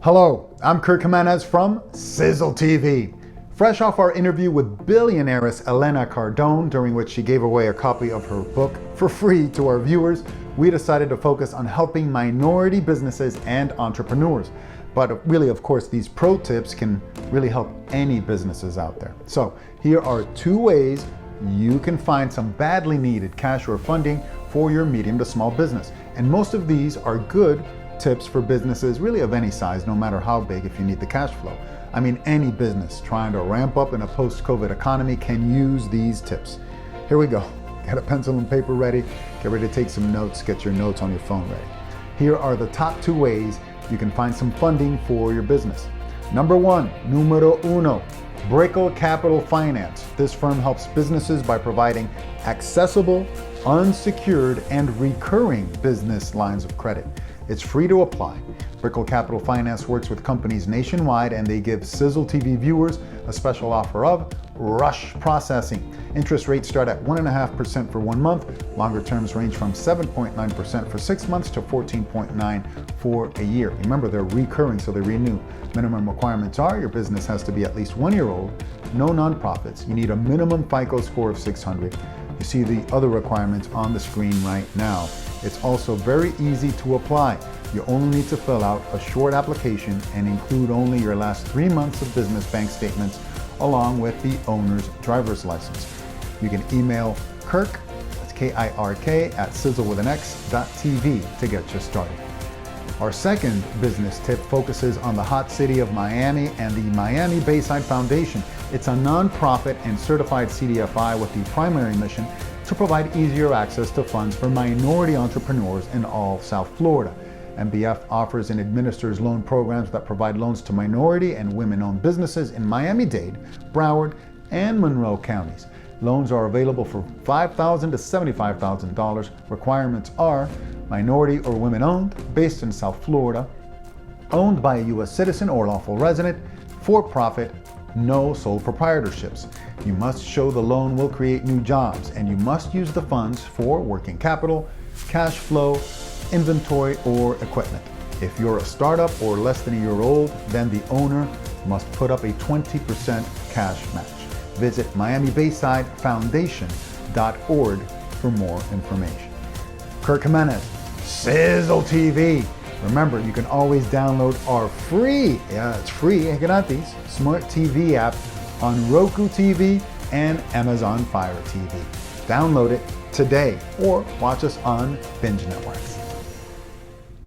Hello, I'm Kirk Gimenez from Xizzle TV. Fresh off our interview with billionaires Elena Cardone, during which she gave away a copy of her book for free to our viewers, we decided to focus on helping minority businesses and entrepreneurs. But really, of course, these pro tips can really help any businesses out there. So here are 2 ways you can find some badly needed cash or funding for your medium to small business. And most of these are good tips for businesses really of any size, no matter how big, if you need the cash flow. I mean, any business trying to ramp up in a post-COVID economy can use these tips. Here we go. Get a pencil and paper ready. Get ready to take some notes. Get your notes on your phone ready. Here are the top 2 ways you can find some funding for your business. Number 1, numero uno, Brickell Capital Finance. This firm helps businesses by providing accessible, unsecured, and recurring business lines of credit. It's free to apply. Brickell Capital Finance works with companies nationwide, and they give Xizzle TV viewers a special offer of rush processing. Interest rates start at 1.5% for 1 month. Longer terms range from 7.9% for 6 months to 14.9% for a year. Remember, they're recurring, so they renew. Minimum requirements are your business has to be at least 1 year old, no nonprofits. You need a minimum FICO score of 600. You see the other requirements on the screen right now. It's also very easy to apply. You only need to fill out a short application and include only your last 3 months of business bank statements along with the owner's driver's license. You can email Kirk, that's K-I-R-K, at xizzlewithanx.tv to get you started. Our second business tip focuses on the hot city of Miami and the Miami Bayside Foundation. It's a nonprofit and certified CDFI with the primary mission to provide easier access to funds for minority entrepreneurs in all South Florida. MBF offers and administers loan programs that provide loans to minority and women-owned businesses in Miami-Dade, Broward, and Monroe counties. Loans are available for $5,000 to $75,000. Requirements are minority or women-owned, based in South Florida, owned by a U.S. citizen or lawful resident, for-profit, no sole proprietorships. You must show the loan will create new jobs, and you must use the funds for working capital, cash flow, inventory, or equipment. If you're a startup or less than a year old, then the owner must put up a 20% cash match. Visit MiamiBaysideFoundation.org for more information. Kirk Gimenez, Xizzle TV. Remember, you can always download our free, it's free, gratis, smart TV app on Roku TV and Amazon Fire TV. Download it today or watch us on Binge Networks.